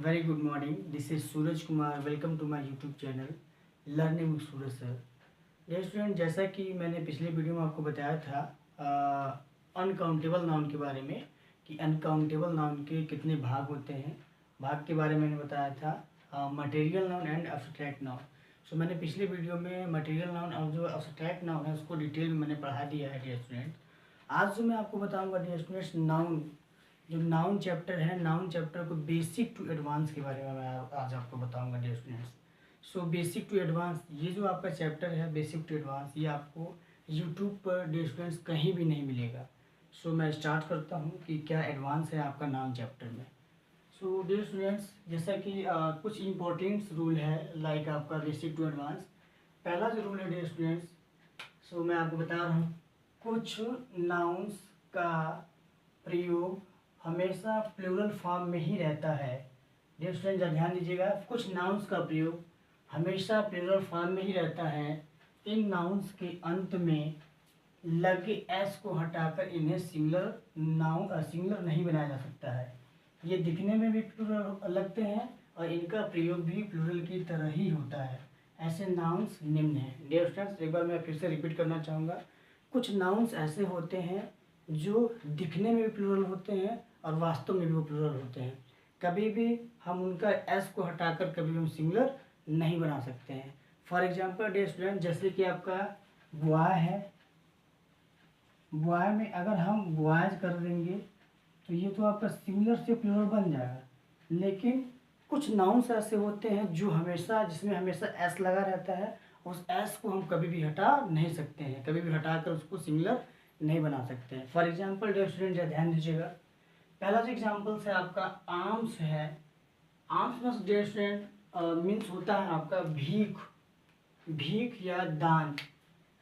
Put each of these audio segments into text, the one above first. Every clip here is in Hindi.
Very good morning, this is Suraj Kumar. Welcome to my YouTube channel learning with Suraj sir. Dear student, जैसा कि मैंने पिछले वीडियो में आपको बताया था अनकाउंटेबल नाउन के बारे में कि अनकाउंटेबल नाउन के कितने भाग होते हैं। भाग के बारे में मैंने बताया था material noun and abstract noun. So मैंने पिछले वीडियो में मटेरियल नाउन और जो एब्स्ट्रैक्ट नाउन है उसको डिटेल में मैंने पढ़ा दिया है डियर स्टूडेंट। आज जो मैं आपको बताऊंगा डियर स्टूडेंट्स, नाउन जो नाउन चैप्टर है, नाउन चैप्टर को बेसिक टू एडवांस के बारे में मैं आज आपको बताऊंगा dear students. So basic to advance, ये जो आपका चैप्टर है बेसिक टू एडवांस, ये आपको यूट्यूब पर डियर स्टूडेंट्स कहीं भी नहीं मिलेगा। सो मैं स्टार्ट करता हूँ कि क्या एडवांस है आपका नाउन चैप्टर में। सो डियर स्टूडेंट्स, जैसा कि कुछ इंपॉर्टेंट रूल है लाइक आपका बेसिक टू एडवांस। पहला जो रूल है डियर स्टूडेंट्स, सो मैं आपको बता रहा हूँ, कुछ नाउन्स का प्रयोग हमेशा प्लूरल फॉर्म में ही रहता है। डियर स्टूडेंट ध्यान दीजिएगा, कुछ नाउन्स का प्रयोग हमेशा प्लूरल फॉर्म में ही रहता है। इन नाउन्स के अंत में लगे एस को हटाकर इन्हें सिंगुलर नहीं बनाया जा सकता है। ये दिखने में भी प्लूरल लगते हैं और इनका प्रयोग भी प्लूरल की तरह ही होता है। ऐसे नाउन्स निम्न हैं। डियर स्टूडेंट्स, एक बार मैं फिर से रिपीट करना चाहूँगा, कुछ नाउन्स ऐसे होते हैं जो दिखने में भी प्लूरल होते हैं और वास्तव में भी वो प्लूरल होते हैं। कभी भी हम उनका एस को हटाकर कभी भी हम सिंगुलर नहीं बना सकते हैं। फॉर एग्जांपल डियर स्टूडेंट, जैसे कि आपका बॉय है, बॉय में अगर हम बॉयज कर देंगे तो ये तो आपका सिंगुलर से प्लूरल बन जाएगा। लेकिन कुछ नाउन्स ऐसे होते हैं जो जिसमें हमेशा एस लगा रहता है, उस एस को हम कभी भी हटा नहीं सकते हैं, कभी भी हटाकर उसको सिंगुलर नहीं बना सकते हैं। फॉर एग्जांपल डियर स्टूडेंट ध्यान दीजिएगा, पहला जो एग्जांपल है आपका आर्म्स है। आर्म्स में डियर स्टूडेंट मीन्स होता है आपका भीख या दान।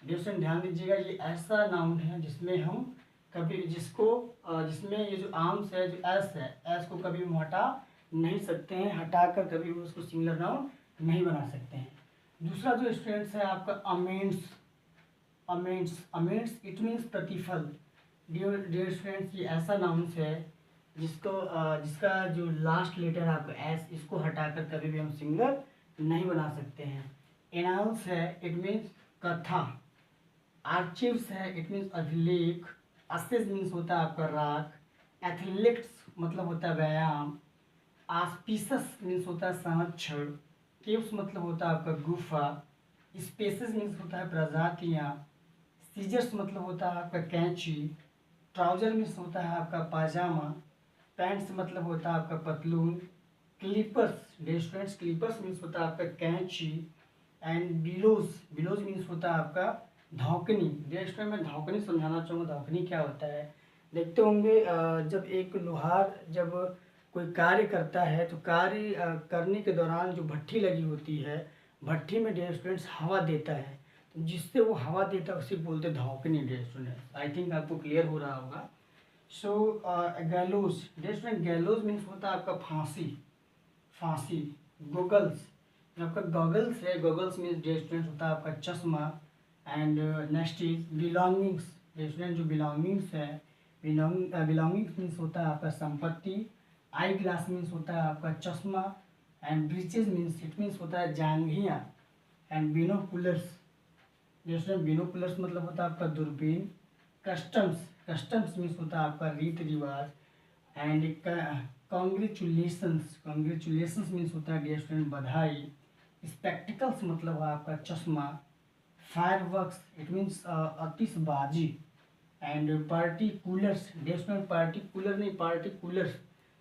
डियर स्टूडेंट ध्यान दीजिएगा, ये ऐसा नाउन है जिसमें हम कभी जिसमें ये जो आर्म्स है, जो एस है, एस को कभी हम हटा नहीं सकते हैं, हटाकर कभी भी उसको सिंगुलर नाउन नहीं बना सकते हैं। दूसरा जो स्टूडेंट्स है आपका अमेंड्स इट मीन्स प्रतिफल। डियर स्टूडेंट्स, ये ऐसा नाउन्स है जिसका जो लास्ट लेटर है आपका एस, इसको हटाकर कभी भी हम सिंगुलर नहीं बना सकते हैं। एनाल्स है, इट मीन्स कथा। आर्चिव्स है, इट मीन्स अभिलेख। असेस मीन्स होता है आपका राख। एथलेटिक्स मतलब होता है व्यायाम। आस्पिसस मीन्स होता है संरक्षण। केव्स मतलब होता है आपका गुफा। स्पेसेस मीन्स होता है प्रजातियाँ। सीजर्स मतलब होता है आपका कैंची। ट्राउजर मीन्स होता है आपका पाजामा। पैंट्स मतलब होता है आपका पतलून। Clippers dear students, clippers means होता है आपका कैंची। एंड बिलोज मीन्स होता है आपका धौकनी। डियर स्टूडेंट, मैं धौकनी समझाना चाहूँगा, धौकनी क्या होता है। देखते होंगे जब एक लोहार जब कोई कार्य करता है तो कार्य करने के दौरान जो भट्ठी लगी होती है, भट्ठी में डियर स्टूडेंट्स हवा देता है, तो जिससे वो हवा देता है उसे बोलते हैं धौकनी। डियर स्टूडेंट्स, आई थिंक आपको क्लियर हो रहा होगा। So gallows dear student, gallows means होता है आपका फांसी। गोगल्स, आपका गॉगल्स है, गॉगल्स मीन्स डियर स्टूडेंट्स होता है आपका चश्मा। And next is belongings. Dear student, जो बिलोंगिंग्स है, बिलोंगिंग्स मीन्स होता है आपका संपत्ति। आई ग्लास मीन्स होता है आपका चश्मा। And breaches means it means होता है जांघिया। एंड बिनोकुलर्स, डियर स्टूडेंट, बिनोकुलर्स मतलब होता है आपका दूरबीन। कस्टम्स मीन्स होता है आपका रीति रिवाज। एंड कॉन्ग्रेचुलेशंस मीन्स होता है डियर स्टूडेंट बधाई। स्पेक्टिकल्स मतलब है आपका चश्मा। फायरवर्क्स इट मीन्स आतिशबाजी। And particulars dear student, particular नहीं पार्टिकुलर्स,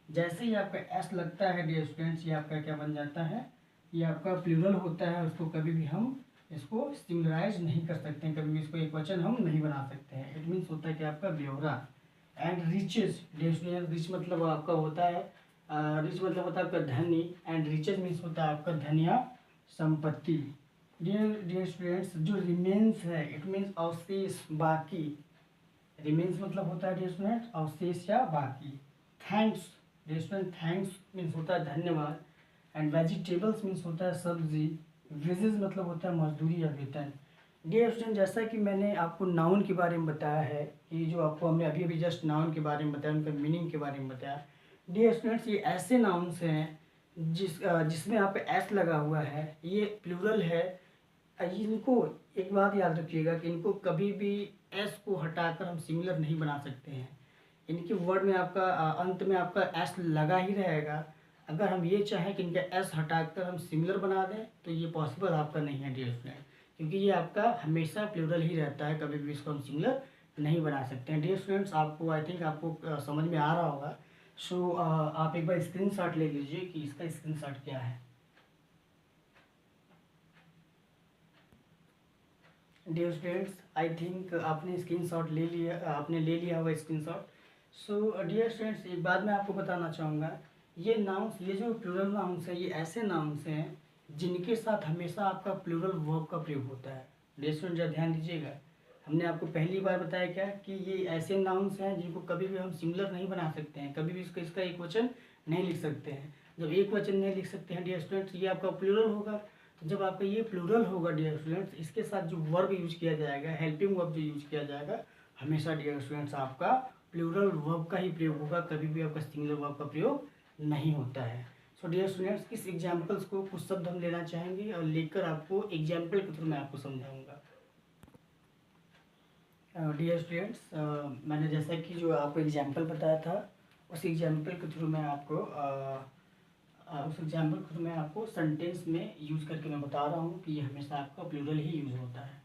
जैसे ही आपका एस लगता है डियर स्टूडेंट्स, ये आपका क्या बन जाता है, ये आपका प्लूरल होता है, उसको कभी भी हम इसको सिंगुलराइज नहीं कर सकते हैं, कभी भी इसको एक वचन हम नहीं बना सकते हैं। इट मीन्स होता है कि आपका ब्यौरा। And riches dear student, rich मतलब आपका होता है रिच मतलब होता है आपका धनी। एंड रिचेज मीन्स होता है आपका धन या संपत्ति। डियर स्टूडेंट्स, जो रिमेन्स है इट मीन्स अवशेष, बाकी। रिमेन्स मतलब होता है डियर स्टूडेंट अवशेष या बाकी। Thanks dear student, thanks means होता है धन्यवाद। एंड वेजिटेबल्स मीन्स होता है सब्जी। वेजेस मतलब होता है मजदूरी या वेतन। डियर स्टूडेंट, जैसा कि मैंने आपको नाउन के बारे में बताया है कि जो आपको हमने अभी अभी जस्ट नाउन के बारे में बताया, उनका मीनिंग के बारे में बताया। डियर स्टूडेंट्स, ये ऐसे नाउन्स हैं जिसमें यहाँ पे एस लगा हुआ है ये प्लूरल है। इनको एक बात याद रखिएगा कि इनको कभी भी एस को हटाकर हम सिंगुलर नहीं बना सकते हैं। इनके वर्ड में आपका अंत में आपका एस लगा ही रहेगा। अगर हम ये चाहें कि इनका एस हटाकर हम सिंगुलर बना दें तो ये पॉसिबल आपका नहीं है डियर स्टूडेंट, क्योंकि ये आपका हमेशा प्लूरल ही रहता है, कभी भी इसको हम सिंगुलर नहीं बना सकते हैं। डियर स्टूडेंट्स, आपको आई थिंक आपको समझ में आ रहा होगा। सो आप एक बार स्क्रीनशॉट ले लीजिए कि इसका स्क्रीनशॉट क्या है। डियर स्टूडेंट्स, आई थिंक आपने स्क्रीनशॉट ले लिया, आपने ले लिया होगा स्क्रीनशॉट। सो डियर स्टूडेंट्स, एक बात मैं आपको बताना चाहूँगा, ये नाउन्स, ये जो प्लूरल नाउन्स है, ये ऐसे नाउन्स हैं जिनके साथ हमेशा आपका प्लूरल वर्ब का प्रयोग होता है। डियर स्टूडेंट, जरा ध्यान दीजिएगा, हमने आपको पहली बार बताया क्या कि ये ऐसे नाउन्स हैं जिनको कभी भी हम सिंगुलर नहीं बना सकते हैं, कभी भी इसका एक वचन नहीं लिख सकते हैं। जब एक वचन नहीं लिख सकते हैं डियर स्टूडेंट्स, ये आपका प्लूरल होगा। तो जब आपका ये प्लूरल होगा डियर स्टूडेंट्स, इसके साथ जो वर्ब यूज किया जाएगा, हेल्पिंग वर्ब जो यूज किया जाएगा, हमेशा डियर स्टूडेंट्स आपका प्लूरल वर्ब का ही प्रयोग होगा, कभी भी आपका सिंगुलर वर्ब का प्रयोग नहीं होता है। सो डियर स्टूडेंट्स, इस एग्जाम्पल्स को कुछ शब्द हम लेना चाहेंगे और लेकर आपको एग्जाम्पल के थ्रू मैं आपको समझाऊंगा। डियर स्टूडेंट्स, मैंने जैसा कि जो आपको एग्जाम्पल बताया था, उस एग्जाम्पल के थ्रू मैं आपको उस एग्जाम्पल के थ्रू मैं आपको सेंटेंस में यूज़ करके मैं बता रहा हूँ कि ये हमेशा आपका प्लूरल ही यूज़ होता है।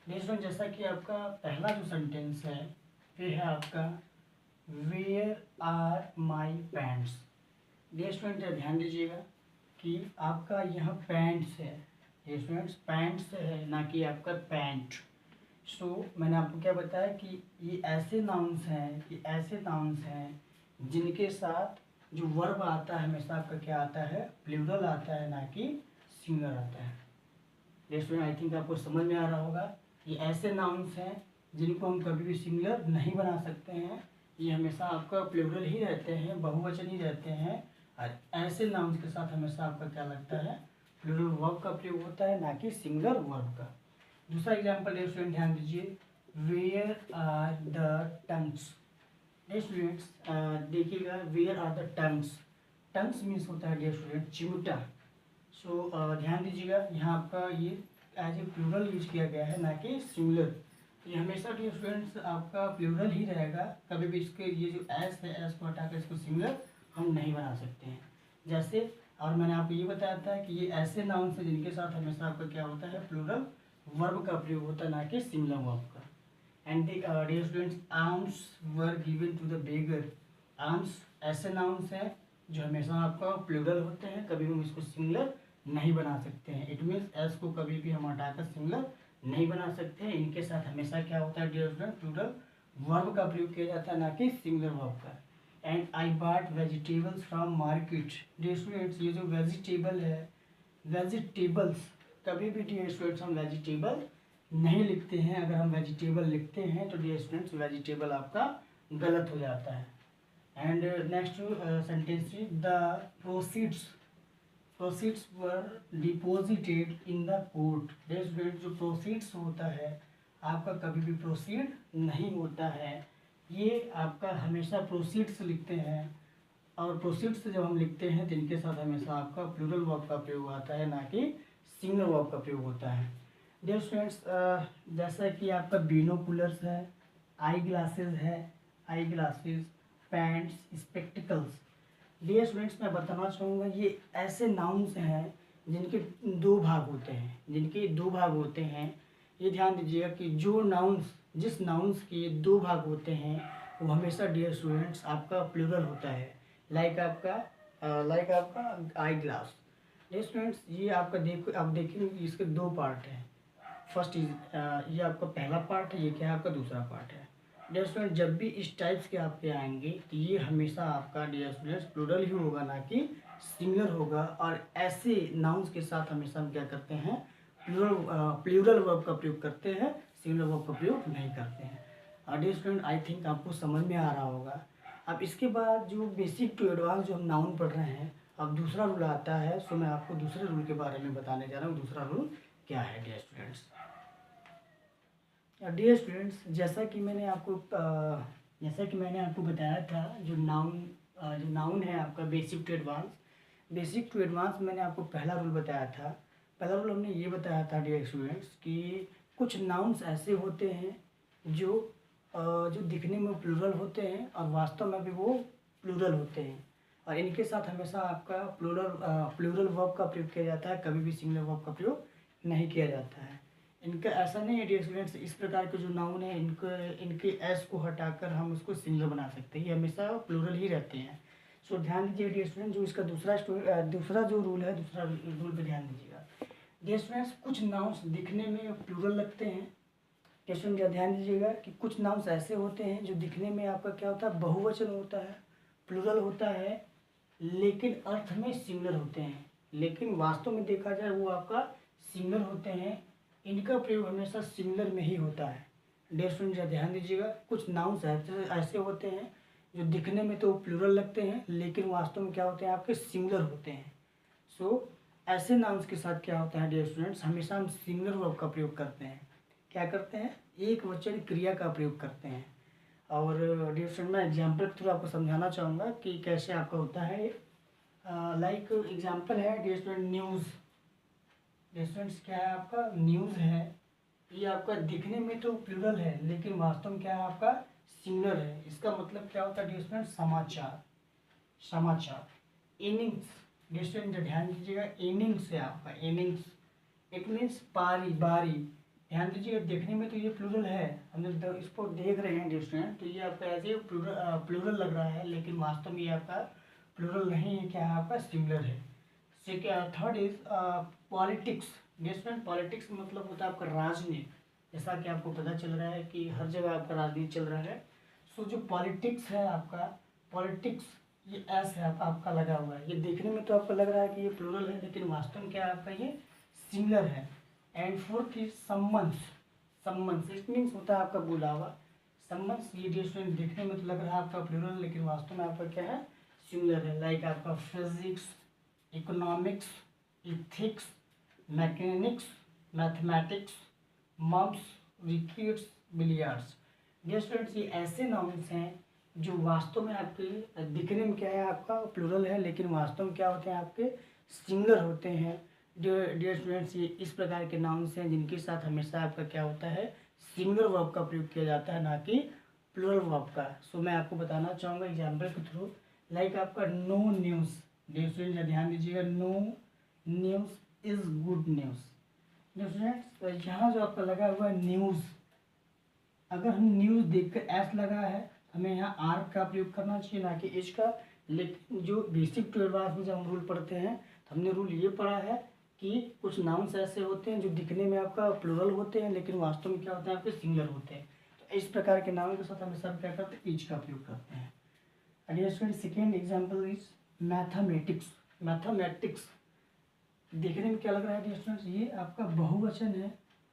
डियर स्टूडेंट, जैसा कि आपका पहला जो सेंटेंस है ये है आपका where are my pants. Dear student, ध्यान दीजिएगा कि आपका यहाँ पैंट्स है, डियर स्टूडेंट्स पैंट्स है, ना कि आपका पैंट। सो मैंने आपको क्या बताया कि ये ऐसे नाउन्स हैं, ये ऐसे नाउन्स हैं जिनके साथ जो वर्ब आता है हमेशा आपका क्या आता है, प्लूरल आता है, ना कि सिंगुलर आता है। डियर स्टूडेंट, आई थिंक आपको समझ में आ रहा होगा, ये ऐसे नाउन्स हैं जिनको हम कभी भी सिंगुलर नहीं बना सकते हैं, ये हमेशा आपका प्लूरल ही रहते हैं, बहुवचन ही रहते हैं। और ऐसे नाउन्स के साथ हमेशा आपका क्या लगता है, प्लूरल वर्ब का प्रयोग होता है, ना कि सिंगुलर वर्ब का। दूसरा एग्जाम्पल डियर स्टूडेंट ध्यान दीजिए, where are the tongues. Dear students देखिएगा, where are the tongues, tongues means होता है डियर स्टूडेंट चिमटा। सो ध्यान दीजिएगा, यहाँ आपका ये एज ए प्लूरल यूज किया गया है, ना कि सिंगुलर। ये हमेशा डियर स्टूडेंट्स आपका प्लूरल ही रहेगा, कभी भी इसके ये जो एस है, एस को हटाकर इसको सिंगुलर हम नहीं बना सकते हैं। जैसे, और मैंने आपको ये बताया था कि ये ऐसे नाउन से जिनके साथ हमेशा आपका क्या होता है, प्लूरल वर्ब का प्रयोग होता है, ना कि सिंगुलर वर्ब का। And dear students, arms were given to the beggar. Arms ऐसे नाउन्स हैं जो हमेशा आपका प्लूरल होते हैं, कभी हम इसको सिंगुलर नहीं बना सकते हैं। इट मीन्स एस को कभी भी हम हटाकर सिंगुलर नहीं बना सकते हैं। इनके साथ हमेशा क्या होता है डियर स्टूडेंट, प्लूरल वर्ब का प्रयोग किया जाता है, ना कि सिंगुलर वर्ब का। And I bought vegetables from market. Dear students, ये जो वेजिटेबल है, वेजिटेबल्स, कभी भी डियर स्टूडेंट्स हम वेजिटेबल नहीं लिखते हैं। अगर हम वेजिटेबल लिखते हैं तो डियर स्टूडेंट्स वेजिटेबल आपका गलत हो जाता है। And next sentence, the proceeds, proceeds were deposited in the court. Dear students, जो प्रोसीड्स होता है आपका कभी भी प्रोसीड नहीं होता है, ये आपका हमेशा प्रोसीड्स लिखते हैं। और प्रोसीड्स जब हम लिखते हैं तो इनके साथ हमेशा आपका प्लूरल वर्ब का प्रयोग आता है, ना कि सिंगुलर वर्ब का प्रयोग होता है। डियर स्टूडेंट्स, जैसा कि आपका बिनोकुलर्स है, आई ग्लासेस है, eye glasses, pants, spectacles. Dear students, मैं बताना चाहूँगा ये ऐसे नाउन्स हैं जिनके दो भाग होते हैं, जिनके दो भाग होते हैं। ये ध्यान दीजिएगा कि जो नाउन्स, जिस नाउन्स के दो भाग होते हैं वो हमेशा डियर स्टूडेंट्स आपका प्लूरल होता है। लाइक आपका आई ग्लास। डियर स्टूडेंट्स, ये आपका देखो, आप देखेंगे इसके दो पार्ट हैं। फर्स्ट इज ये आपका पहला पार्ट है, ये क्या है आपका दूसरा पार्ट है। डियर स्टूडेंट, जब भी इस टाइप्स के आपके आएंगे तो ये हमेशा आपका डियर स्टूडेंट्स प्लूरल ही होगा, ना कि सिंगुलर होगा। और ऐसे नाउन्स के साथ हमेशा हम क्या करते हैं, प्लूरल वर्ब का प्रयोग करते हैं, सिंगुलर वर्ब का प्रयोग नहीं करते हैं। डियर स्टूडेंट, आई थिंक आपको समझ में आ रहा होगा। अब इसके बाद जो बेसिक टू एडवांस जो हम नाउन पढ़ रहे हैं, अब दूसरा रूल आता है। सो मैं आपको दूसरे रूल के बारे में बताने जा रहा हूँ। दूसरा रूल क्या है डियर स्टूडेंट्स? डियर स्टूडेंट्स, जैसा कि मैंने आपको बताया था, जो नाउन है आपका basic to advance, basic to advance मैंने आपको पहला रूल बताया था। पहला रूल हमने ये बताया था डियर स्टूडेंट्स कि कुछ नाउन्स ऐसे होते हैं जो जो दिखने में प्लूरल होते हैं और वास्तव में भी वो प्लूरल होते हैं, और इनके साथ हमेशा आपका प्लूरल वर्ब का प्रयोग किया जाता है, कभी भी सिंगुलर वर्ब का प्रयोग नहीं किया जाता है। इनका ऐसा नहीं है डियर स्टूडेंट्स, इस प्रकार के जो नाउन है इनके एस को हटाकर हम उसको सिंगुलर बना सकते हैं, ये हमेशा प्लूरल ही रहते हैं। सो ध्यान दीजिए डियर स्टूडेंट, जो इसका दूसरा जो रूल है, दूसरा रूल पे ध्यान दीजिएगा डियर स्टूडेंट्स। कुछ नाउन्स दिखने में प्लूरल लगते हैं। डियर स्टूडेंट ध्यान दीजिएगा कि कुछ नाउन्स ऐसे होते हैं जो दिखने में आपका क्या होता है, बहुवचन होता है, प्लूरल होता है, लेकिन अर्थ में सिंगुलर होते हैं, लेकिन वास्तव में देखा जाए वो आपका सिंगुलर होते हैं। इनका प्रयोग हमेशा सिंगुलर में ही होता है। डियर स्टूडेंट ध्यान दीजिएगा, कुछ नाउन्स ऐसे होते हैं जो दिखने में तो प्लूरल लगते हैं, लेकिन वास्तव में क्या होते हैं, आपके सिंगुलर होते हैं। सो ऐसे नाउन्स के साथ क्या होता है डियर स्टूडेंट्स, हमेशा हम सिंगुलर वर्ब का प्रयोग करते हैं। क्या करते हैं, एक वचन क्रिया का प्रयोग करते हैं। और डियर स्टूडेंट मैं एग्जाम्पल के थ्रू आपको समझाना चाहूँगा कि कैसे आपका होता है ये। लाइक एग्जाम्पल है dear student news. Dear students क्या है, आपका न्यूज़ है, ये आपका दिखने में तो प्लूरल है, लेकिन वास्तव में क्या है, आपका सिंगुलर है। इसका मतलब क्या होता है डियर स्टूडेंट, समाचार। समाचार। इनिंग्स, डियर स्टूडेंट ध्यान दीजिएगा, इनिंग्स है आपका, इनिंग्स इट मीन्स पारी, बारी। ध्यान दीजिएगा, देखने में तो ये प्लूरल है, हम जब इसको देख रहे हैं डियर स्टूडेंट तो ये आपका ऐसे प्लूरल लग रहा है, लेकिन वास्तव में ये आपका प्लूरल नहीं है, क्या है, आपका सिंगुलर है। Third is politics. Dear student politics मतलब होता है आपका राजनीति, जैसा कि आपको पता चल रहा है कि हर जगह आपका राजनीति चल रहा है। सो जो पॉलिटिक्स है आपका, पॉलिटिक्स ये एस है आपका लगा हुआ है, ये देखने में तो आपको लग रहा है कि ये प्लूरल है, लेकिन वास्तव में क्या है, आपका ये सिंगुलर है। And fourth is summons. Summons it means होता है आपका बुलावा। सम्मन्स ये डियर स्टूडेंट देखने में तो लग रहा है आपका प्लूरल, लेकिन वास्तव में आपका क्या है, सिंगुलर है। लाइक आपका physics, economics, ethics, mechanics, mathematics, mumps, wickets, billiards. Dear students ये ऐसे नाउन्स हैं जो वास्तव में आपके दिखने में क्या है, आपका प्लूरल है, लेकिन वास्तव में क्या होते हैं, आपके सिंगुलर होते हैं। डियर स्टूडेंट्स ये इस प्रकार के नाउन्स हैं जिनके साथ हमेशा आपका क्या होता है, सिंगुलर वर्ब का प्रयोग किया जाता है, ना कि प्लूरल वर्ब का। सो मैं आपको बताना चाहूँगा एग्जाम्पल के थ्रू। लाइक आपका नो न्यूज़। डियर स्टूडेंट ध्यान दीजिएगा, no news is good news. Dear students यहाँ जो आपका लगा हुआ है न्यूज़, अगर हम न्यूज़ देखकर एस लगा है, हमें यहाँ आर का प्रयोग करना चाहिए, ना कि एच का। लेकिन जो बेसिक टू एडवांस में जब हम रूल पढ़ते हैं तो हमने रूल ये पढ़ा है कि कुछ नाउन्स ऐसे होते हैं जो दिखने में आपका प्लूरल होते हैं, लेकिन वास्तव में क्या होते हैं, आपके सिंगुलर होते हैं। तो इस प्रकार के नाउन के साथ हमें सब क्या करते हैं, एच का प्रयोग करते हैं। Dear student second example is mathematics. Mathematics देखने में क्या लग रहा है डियर स्टूडेंट्स, ये आपका बहुवचन है,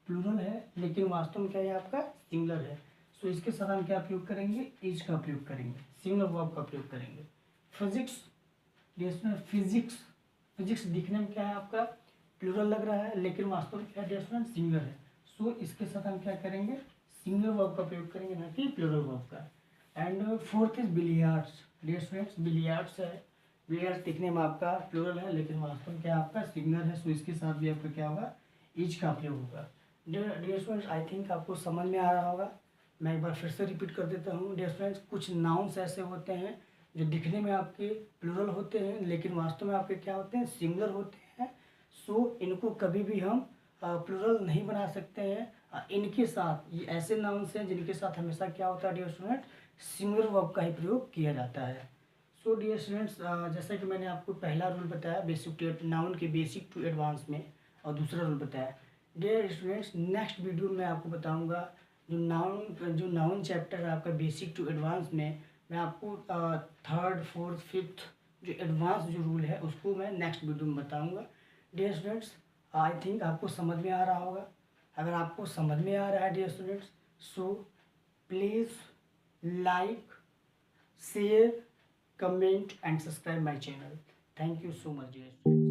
प्लूरल है, लेकिन वास्तव में क्या है, आपका सिंगुलर है। सो इसके साथ हम क्या प्रयोग करेंगे, इज का प्रयोग करेंगे, सिंगुलर वर्ब का प्रयोग करेंगे। Physics, dear student physics, physics दिखने में क्या है, आपका प्लूरल लग रहा है, लेकिन वास्तव में क्या है डियर स्टूडेंट, सिंगुलर है। सो इसके साथ हम क्या करेंगे, सिंगुलर वर्ब का प्रयोग करेंगे, ना कि प्लूरल वर्ब का। And fourth is billiards. Dear students billiards है, बिलियर्ड्स दिखने में आपका प्लूरल है, लेकिन वास्तव में क्या आपका सिंगुलर है। सो इसके साथ भी आपका क्या होगा, इज का प्रयोग होगा। डियर स्टूडेंट्स आई थिंक आपको समझ में आ रहा होगा, मैं एक बार फिर से रिपीट कर देता हूँ। डियर स्टूडेंट्स कुछ नाउन्स ऐसे होते हैं जो दिखने में आपके प्लूरल होते हैं, लेकिन वास्तव में आपके क्या होते हैं, सिंगुलर होते हैं। सो इनको कभी भी हम प्लूरल नहीं बना सकते हैं। इनके साथ ये ऐसे नाउन्स हैं जिनके साथ हमेशा क्या होता है डियर स्टूडेंट, सिंगुलर वर्ब का ही प्रयोग किया जाता है। सो डियर स्टूडेंट्स जैसा कि मैंने आपको पहला रूल बताया बेसिक टू नाउन के बेसिक टू एडवांस में, और दूसरा रूल बताया। डियर स्टूडेंट्स नेक्स्ट वीडियो में आपको बताऊंगा जो नाउन चैप्टर है आपका बेसिक टू एडवांस में, मैं आपको थर्ड फोर्थ फिफ्थ जो एडवांस जो रूल है उसको मैं नेक्स्ट वीडियो में बताऊंगा। डियर स्टूडेंट्स आई थिंक आपको समझ में आ रहा होगा। अगर आपको समझ में आ रहा है dear students, so please like, share, comment and subscribe my channel. Thank you so much dear students.